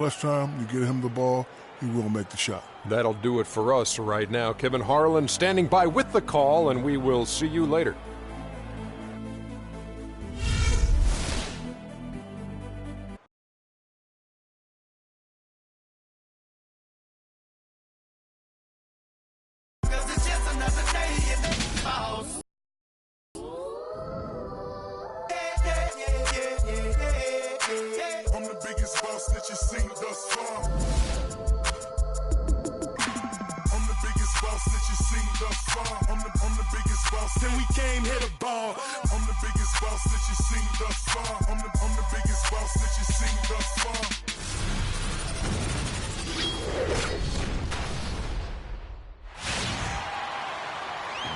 Last time you get him the ball, he will make the shot. That'll do it for us right now. Kevin Harlan standing by with the call, and we will see you later. Then we came hit a ball. I'm the biggest boss that you've seen thus far. I'm the biggest boss that you've seen thus far.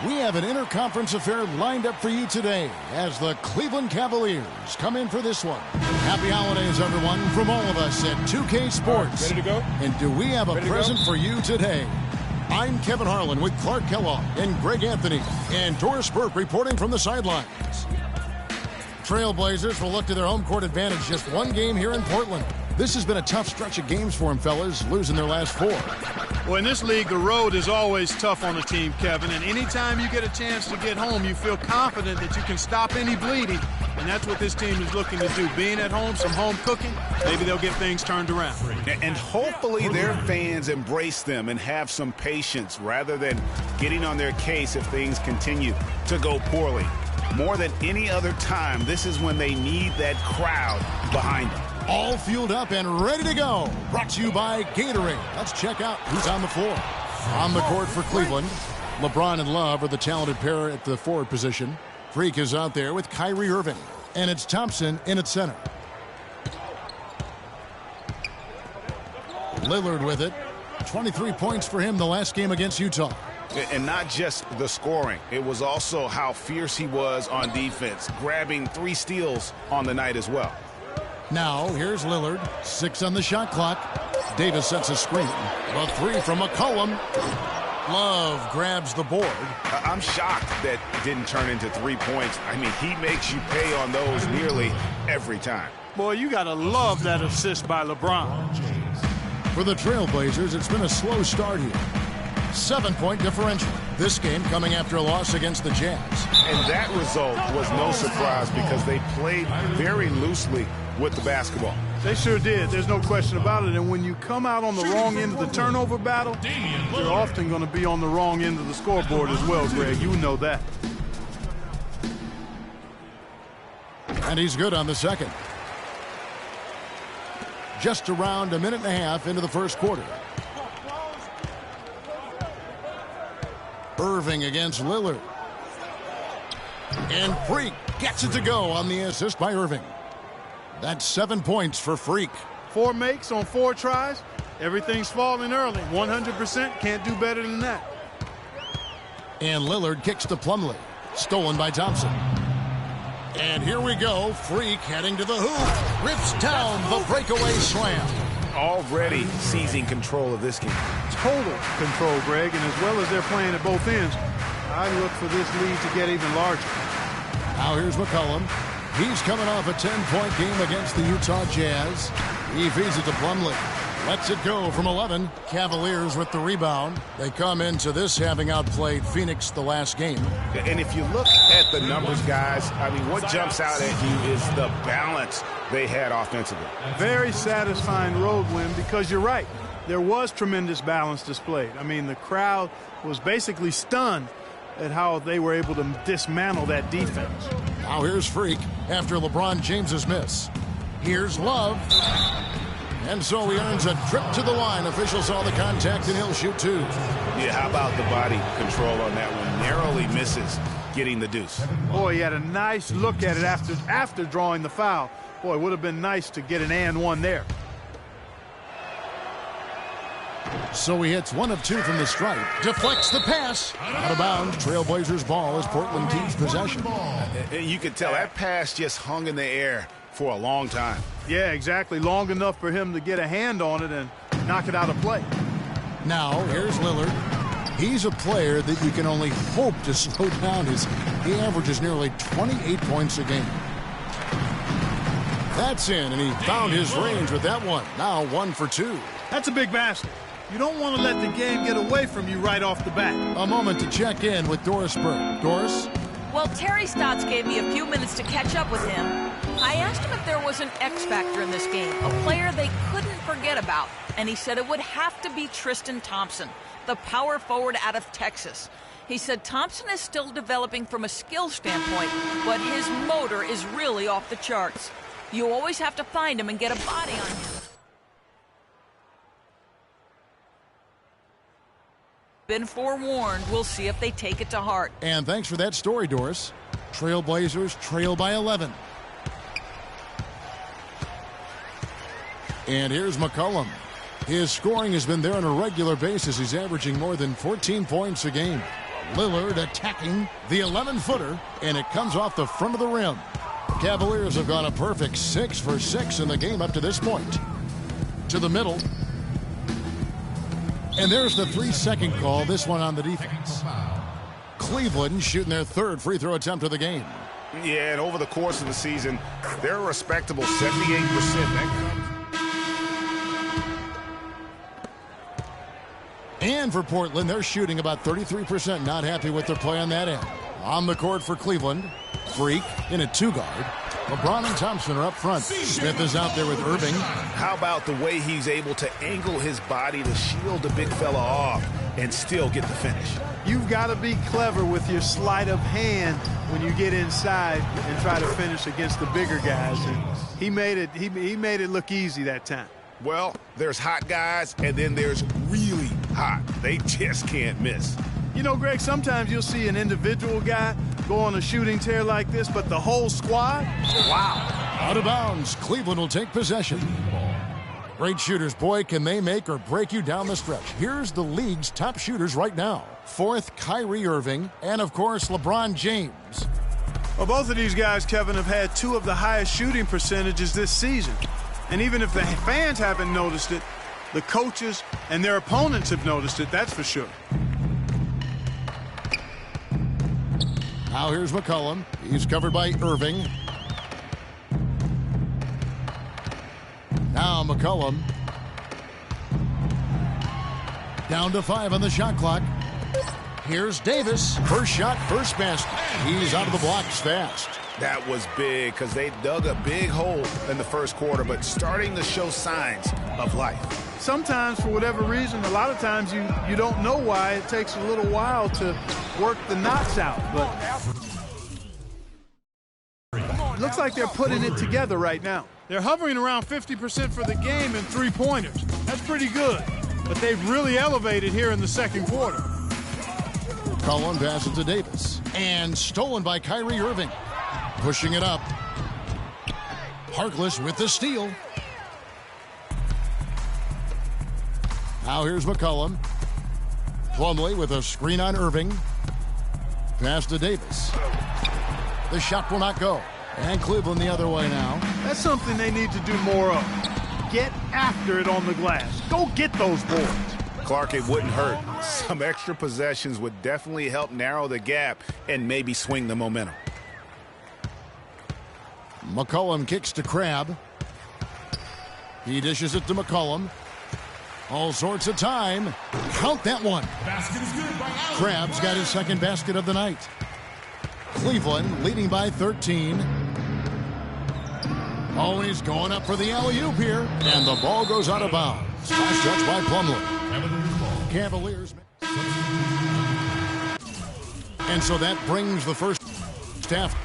We have an interconference affair lined up for you today as the Cleveland Cavaliers come in for this one. Happy holidays, everyone, from all of us at 2K Sports. Ready to go? And do we have a present for you today? I'm Kevin Harlan with Clark Kellogg and Greg Anthony and Doris Burke reporting from the sidelines. Trailblazers will look to their home court advantage just one game here in Portland. This has been a tough stretch of games for them, fellas, losing their last 4. Well, in this league, the road is always tough on the team, Kevin, and anytime you get a chance to get home, you feel confident that you can stop any bleeding, and that's what this team is looking to do. Being at home, some home cooking, maybe they'll get things turned around. And hopefully their fans embrace them and have some patience rather than getting on their case if things continue to go poorly. More than any other time, this is when they need that crowd behind them. All fueled up and ready to go. Brought to you by Gatorade. Let's check out who's on the floor. On the court for Cleveland, LeBron and Love are the talented pair at the forward position. Freak is out there with Kyrie Irving. And it's Thompson in at center. Lillard with it. 23 points for him the last game against Utah. And not just the scoring. It was also how fierce he was on defense, grabbing 3 steals on the night as well. Now, here's Lillard. 6 on the shot clock. Davis sets a screen. A 3 from McCollum. Love grabs the board. I'm shocked that it didn't turn into 3 points. I mean, he makes you pay on those nearly every time. Boy, you got to love that assist by LeBron. For the Trailblazers, it's been a slow start here. 7-point differential. This game coming after a loss against the Jazz. And that result was no surprise because they played very loosely with the basketball. They sure did. There's no question about it. And when you come out on the wrong end of the turnover battle, you're often going to be on the wrong end of the scoreboard as well, Greg. You know that. And he's good on the second. Just around a minute and a half into the first quarter. Irving against Lillard. And Freak gets it to go on the assist by Irving. That's 7 points for Freak. 4 makes on 4 tries. Everything's falling early. 100% can't do better than that. And Lillard kicks to Plumlee. Stolen by Thompson. And here we go. Freak heading to the hoop. Rips down the breakaway slam. Already seizing control of this game. Total control, Greg, and as well as they're playing at both ends, I look for this lead to get even larger. Now here's McCollum. He's coming off a 10-point game against the Utah Jazz. He feeds it to Plumlee. Lets it go from 11. Cavaliers with the rebound. They come into this having outplayed Phoenix the last game. And if you look at the numbers, guys, I mean, what jumps out at you is the balance they had offensively. Very satisfying road win because you're right. There was tremendous balance displayed. I mean, the crowd was basically stunned at how they were able to dismantle that defense. Now here's Freak after LeBron James's miss. Here's Love. And so he earns a trip to the line. Officials saw the contact and he'll shoot 2. Yeah, how about the body control on that one? Narrowly misses getting the deuce. Boy, he had a nice look at it after drawing the foul. Boy, it would have been nice to get an and 1 there. So he hits 1 of 2 from the stripe. Deflects the pass. Out of bounds. Trailblazers ball as Portland keeps possession. You could tell that pass just hung in the air for a long time. Yeah, exactly. Long enough for him to get a hand on it and knock it out of play. Now, here's Lillard. He's a player that you can only hope to slow down. He averages nearly 28 points a game. That's in, and he found his range with that one. Now 1 for 2. That's a big basket. You don't want to let the game get away from you right off the bat. A moment to check in with Doris Burke. Doris? Well, Terry Stotts gave me a few minutes to catch up with him. I asked him if there was an X factor in this game, a player they couldn't forget about, and he said it would have to be Tristan Thompson, the power forward out of Texas. He said Thompson is still developing from a skill standpoint, but his motor is really off the charts. You always have to find him and get a body on him. Been forewarned. We'll see if they take it to heart. And thanks for that story, Doris. Trailblazers trail by 11. And here's McCollum. His scoring has been there on a regular basis. He's averaging more than 14 points a game. Lillard attacking the 11-footer, and it comes off the front of the rim. Cavaliers have gone a perfect 6 for 6 in the game up to this point. To the middle. And there's the 3-second call, this one on the defense. Cleveland shooting their 3rd free throw attempt of the game. Yeah, and over the course of the season, they're a respectable 78%. And for Portland, they're shooting about 33%. Not happy with their play on that end. On the court for Cleveland. Freak in a 2-guard. LeBron and Thompson are up front. Smith is out there with Irving. How about the way he's able to angle his body to shield the big fella off and still get the finish? You've got to be clever with your sleight of hand when you get inside and try to finish against the bigger guys. And he made it look easy that time. Well, there's hot guys, and then there's really hot. They just can't miss. You know, Greg, sometimes you'll see an individual guy go on a shooting tear like this, but the whole squad, wow. Out of bounds. Cleveland will take possession. Great shooters, boy, can they make or break you down the stretch. Here's the league's top shooters right now. 4th, Kyrie Irving, and, of course, LeBron James. Well, both of these guys, Kevin, have had 2 of the highest shooting percentages this season. And even if the fans haven't noticed it, the coaches and their opponents have noticed it, that's for sure. Now here's McCollum. He's covered by Irving. Now McCollum. Down to 5 on the shot clock. Here's Davis. First shot, first basket. He's out of the blocks fast. That was big because they dug a big hole in the first quarter, but starting to show signs of life. Sometimes, for whatever reason, a lot of times you don't know why. It takes a little while to work the knots out. But it looks like they're putting it together right now. They're hovering around 50% for the game in 3-pointers. That's pretty good. But they've really elevated here in the second quarter. Cullen passes to Davis. And stolen by Kyrie Irving. Pushing it up. Harkless with the steal. Now here's McCollum. Plumlee with a screen on Irving. Pass to Davis. The shot will not go. And Cleveland the other way now. That's something they need to do more of. Get after it on the glass. Go get those boards. Clark, it wouldn't hurt. Some extra possessions would definitely help narrow the gap and maybe swing the momentum. McCollum kicks to Crabbe. He dishes it to McCollum. All sorts of time. Count that one. Crabbe's got his second basket of the night. Cleveland leading by 13. Oh, and he's going up for the alley-oop here. And the ball goes out of bounds. Last touch by Plumlee. Cavaliers. And so that brings the first half.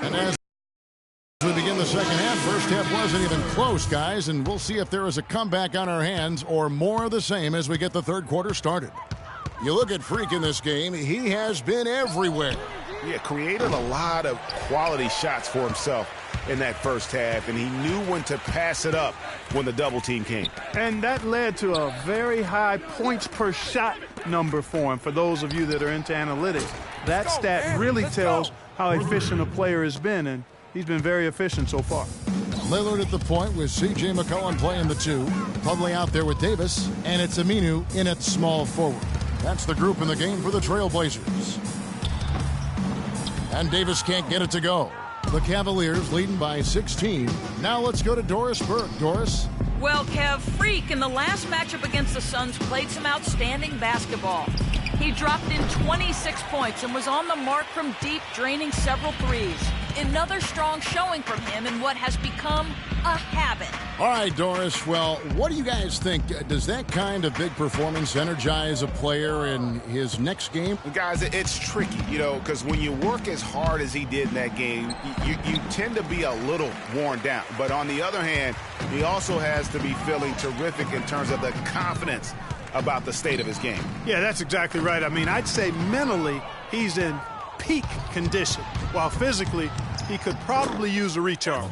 And as we begin the second half, first half wasn't even close, guys, and we'll see if there is a comeback on our hands or more of the same as we get the third quarter started. You look at Freak in this game, he has been everywhere. Yeah, created a lot of quality shots for himself in that first half, and he knew when to pass it up when the double team came. And that led to a very high points per shot number for him. For those of you that are into analytics, that stat really tells how efficient a player has been, and he's been very efficient so far. Lillard at the point with C.J. McCollum playing the 2. Plumlee out there with Davis, and it's Aminu in at small forward. That's the group in the game for the Trailblazers. And Davis can't get it to go. The Cavaliers leading by 16. Now let's go to Doris Burke. Doris? Well, Kev, Freak in the last matchup against the Suns played some outstanding basketball. He dropped in 26 points and was on the mark from deep, draining several threes. Another strong showing from him in what has become a habit. All right, Doris. Well, what do you guys think? Does that kind of big performance energize a player in his next game? Guys, it's tricky, because when you work as hard as he did in that game, you tend to be a little worn down. But on the other hand, he also has to be feeling terrific in terms of the confidence about the state of his game. Yeah, that's exactly right. I mean, I'd say mentally he's in peak condition, while physically he could probably use a recharge.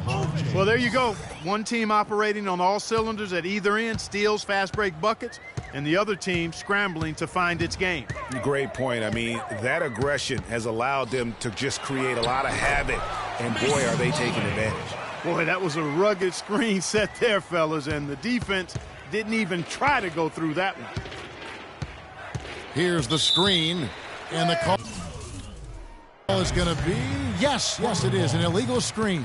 Well, there you go. One team operating on all cylinders at either end, steals, fast break buckets, and the other team scrambling to find its game. Great point. I mean, that aggression has allowed them to just create a lot of havoc, and boy, are they taking advantage. Boy, that was a rugged screen set there, fellas, and the defense didn't even try to go through that one. Here's the screen, and the call is going to be, yes, it is, an illegal screen.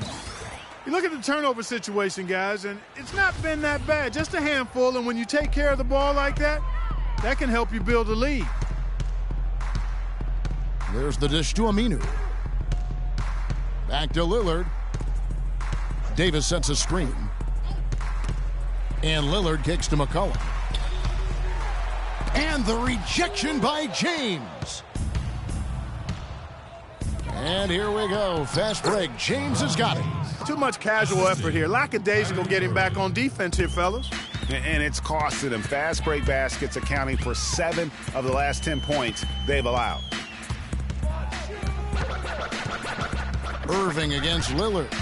You look at the turnover situation, guys, and it's not been that bad, just a handful, and when you take care of the ball like that, that can help you build a lead. There's the dish to Aminu. Back to Lillard. Davis sets a screen. And Lillard kicks to McCollum. And the rejection by James. And here we go. Fast break. James has got it. Too much casual effort here. Lackadaisical getting back on defense here, fellas. And it's costed them. Fast break baskets accounting for 7 of the last 10 points they've allowed. Irving against Lillard.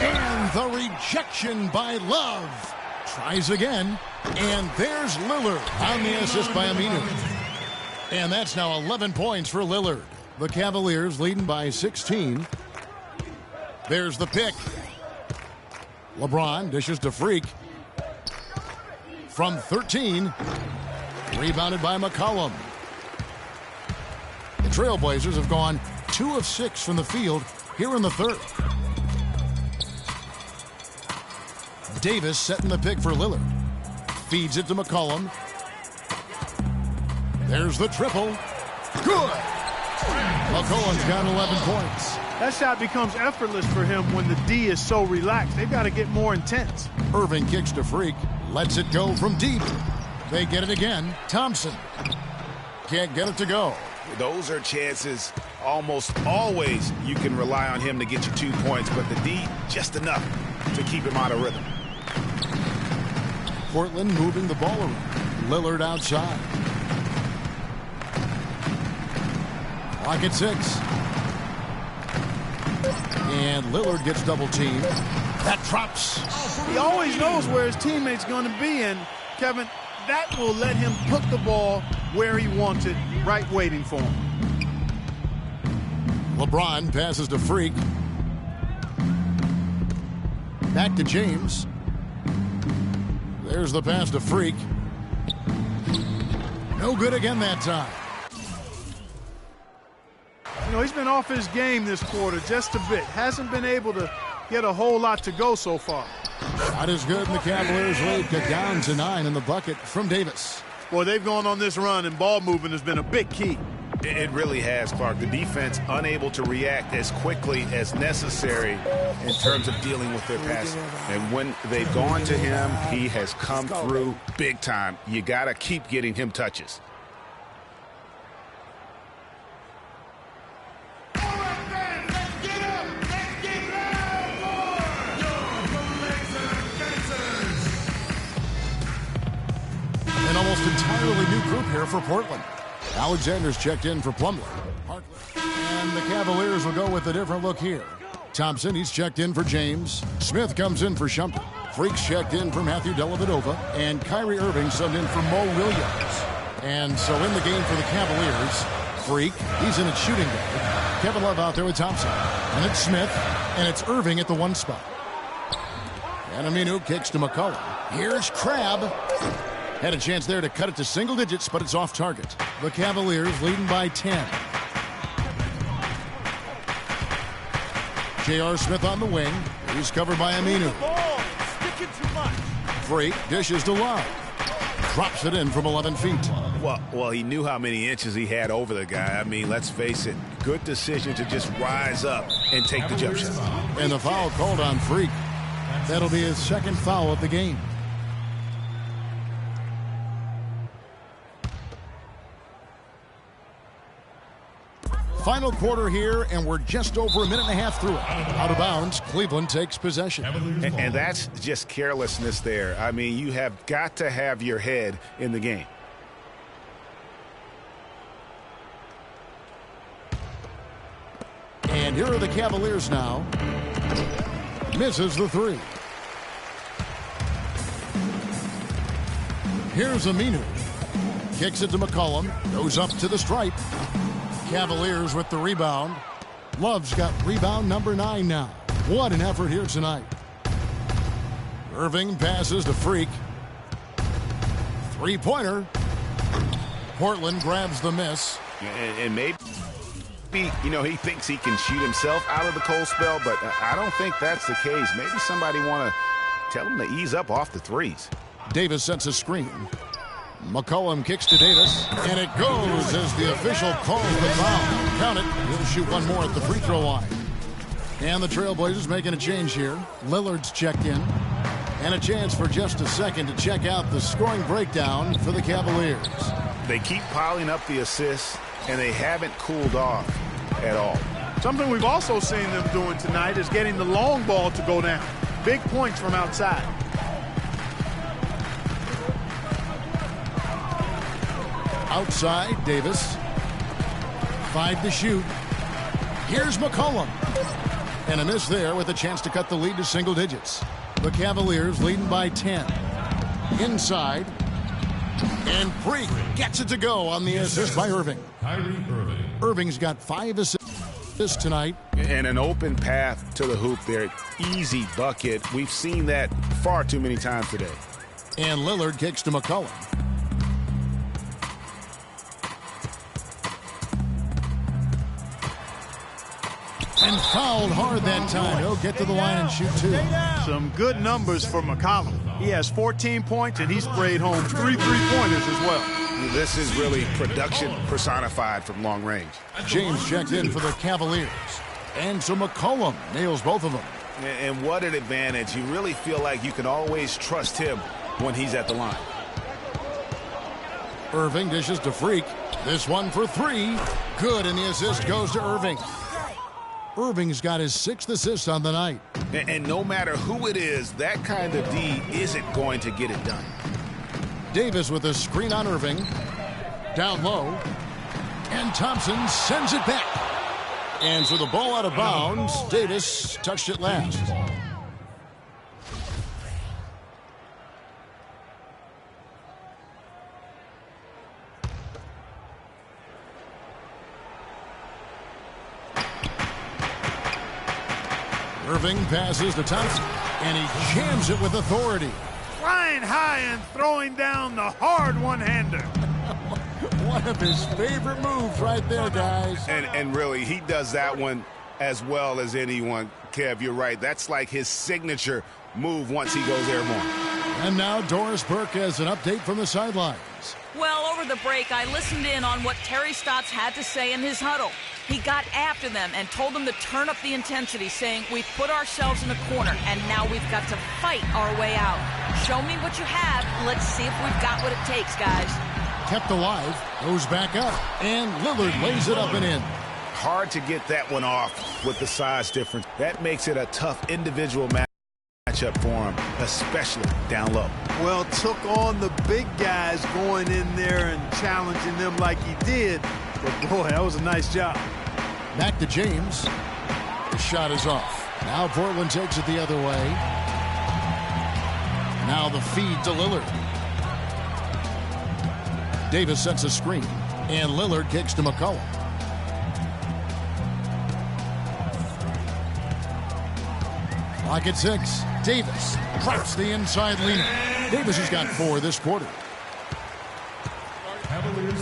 And the rejection by Love. Tries again. And there's Lillard on the assist by Aminu. And that's now 11 points for Lillard. The Cavaliers leading by 16. There's the pick. LeBron dishes to Freak. From 13. Rebounded by McCollum. The Trailblazers have gone 2 of 6 from the field here in the third. Davis setting the pick for Lillard. Feeds it to McCollum. There's the triple. Good! McCollum's got 11 points. That shot becomes effortless for him when the D is so relaxed. They've got to get more intense. Irving kicks to Freak. Lets it go from deep. They get it again. Thompson can't get it to go. Those are chances almost always you can rely on him to get you 2 points, but the D just enough to keep him out of rhythm. Portland moving the ball around. Lillard outside. Clock at 6. And Lillard gets double teamed. That drops. He always knows where his teammate's going to be, and Kevin, that will let him put the ball where he wants it, right waiting for him. LeBron passes to Freak. Back to James. There's the pass to Freak. No good again that time. You know, he's been off his game this quarter just a bit. Hasn't been able to get a whole lot to go so far. Shot is good, and the Cavaliers lead down to 9 in the bucket from Davis. Boy, they've gone on this run, and ball movement has been a big key. It really has, Clark. The defense unable to react as quickly as necessary in terms of dealing with their passing. And when they've gone to him, he has come through big time. You got to keep getting him touches. almost entirely new group here for Portland. Alexander's checked in for Plumlee. And the Cavaliers will go with a different look here. Thompson, he's checked in for James. Smith comes in for Shumpert. Freak's checked in for Matthew Dellavedova. And Kyrie Irving subbed in for Mo Williams. And so in the game for the Cavaliers, Freak, he's in at shooting guard. Kevin Love out there with Thompson. And it's Smith, and it's Irving at the 1 spot. And Aminu kicks to McCollum. Here's Crabbe. Had a chance there to cut it to single digits, but it's off target. The Cavaliers leading by 10. J.R. Smith on the wing. He's covered by Aminu. Freak dishes to Love. Drops it in from 11 feet. Well, he knew how many inches he had over the guy. I mean, let's face it, good decision to just rise up and take the jump shot. And the foul called on Freak. That'll be his second foul of the game. Final quarter here, and we're just over a minute and a half through it. Out of bounds, Cleveland takes possession. And that's just carelessness there. I mean, you have got to have your head in the game. And here are the Cavaliers now. Misses the 3. Here's Aminu. Kicks it to McCollum. Goes up to the stripe. Cavaliers with the rebound. Love's got rebound number 9 now. What an effort here tonight. Irving passes to Freak. 3-pointer. Portland grabs the miss. And maybe, you know, he thinks he can shoot himself out of the cold spell, but I don't think that's the case. Maybe somebody want to tell him to ease up off the threes. Davis sets a screen. McCollum kicks to Davis, and it goes as the official calls the foul. Count it. He'll shoot one more at the free throw line. And the Trailblazers making a change here. Lillard's checked in. And a chance for just a second to check out the scoring breakdown for the Cavaliers. They keep piling up the assists, and they haven't cooled off at all. Something we've also seen them doing tonight is getting the long ball to go down. Big points from outside. Outside, Davis. 5 to shoot. Here's McCollum. And a miss there with a chance to cut the lead to single digits. The Cavaliers leading by 10. Inside. And Freak gets it to go on the assist by Irving. Irving's got 5 assists tonight. And an open path to the hoop there. Easy bucket. We've seen that far too many times today. And Lillard kicks to McCollum. And fouled hard that time. He'll get to the line and shoot 2. Some good numbers for McCollum. He has 14 points, and he sprayed home 3 3-pointers as well. This is really production personified from long range. James checked in for the Cavaliers. And so McCollum nails both of them. And what an advantage. You really feel like you can always trust him when he's at the line. Irving dishes to Freak. This one for 3. Good, and the assist goes to Irving. Irving's got his 6th assist on the night. And no matter who it is, that kind of D isn't going to get it done. Davis with a screen on Irving. Down low. And Thompson sends it back. And so the ball out of bounds. Davis touched it last. Irving passes to Thompson, and he jams it with authority. Flying high and throwing down the hard one-hander. One of his favorite moves right there, guys. And really, he does that one as well as anyone. Kev, you're right. That's like his signature move once he goes airborne. And now Doris Burke has an update from the sidelines. Well, over the break, I listened in on what Terry Stotts had to say in his huddle. He got after them and told them to turn up the intensity, saying, we've put ourselves in a corner, and now we've got to fight our way out. Show me what you have. Let's see if we've got what it takes, guys. Kept alive, goes back up, and Lillard lays it up and in. Hard to get that one off with the size difference. That makes it a tough individual match. matchup for him, especially down low. Well, took on the big guys going in there and challenging them like he did. But, boy, that was a nice job. Back to James. The shot is off. Now Portland takes it the other way. Now the feed to Lillard. Davis sets a screen, and Lillard kicks to McCollum. Clock at 6. Davis drops the inside leaner. Davis has got 4 this quarter. Cavaliers.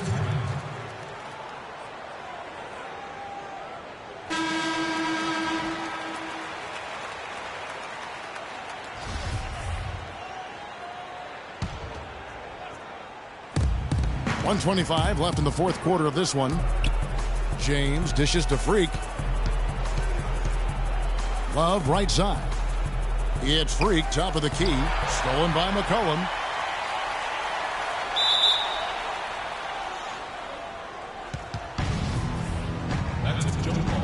1:25 left in the fourth quarter of this one. James dishes to Freak. Love right side. It's Freak, top of the key. Stolen by McCollum. That's a jump ball.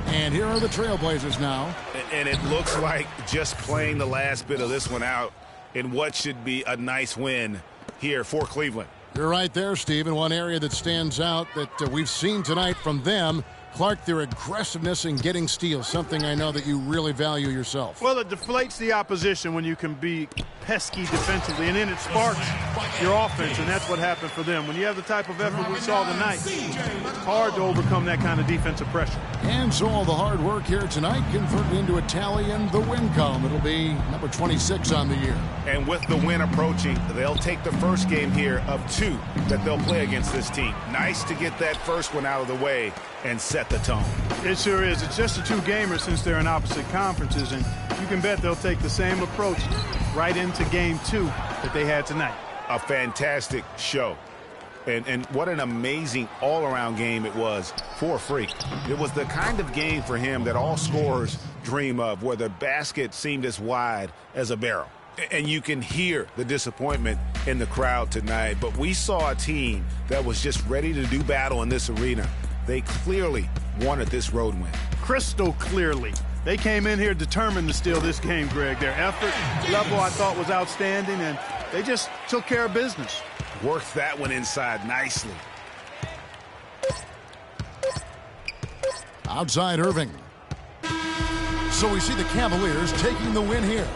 And here are the Trailblazers now. And it looks like just playing the last bit of this one out in what should be a nice win here for Cleveland. You're right there, Steve. And one area that stands out that we've seen tonight from them, Clark, their aggressiveness in getting steals, something I know that you really value yourself. Well, it deflates the opposition when you can be pesky defensively, and then it sparks your offense, and that's what happened for them. When you have the type of effort we saw tonight, it's hard to overcome that kind of defensive pressure. And so all the hard work here tonight converted into a tally in the win column. It'll be number 26 on the year. And with the win approaching, they'll take the first game here of 2 that they'll play against this team. Nice to get that first one out of the way and set the tone. It sure is. It's just a 2-gamer since they're in opposite conferences, and you can bet they'll take the same approach right into game 2 that they had tonight. A fantastic show. And what an amazing all-around game it was for Freak. It was the kind of game for him that all scorers dream of, where the basket seemed as wide as a barrel. And you can hear the disappointment in the crowd tonight. But we saw a team that was just ready to do battle in this arena. They clearly wanted this road win. Crystal clearly. They came in here determined to steal this game, Greg. Their effort level, I thought, was outstanding, and they just took care of business. Worked that one inside nicely. Outside Irving. So we see the Cavaliers taking the win here.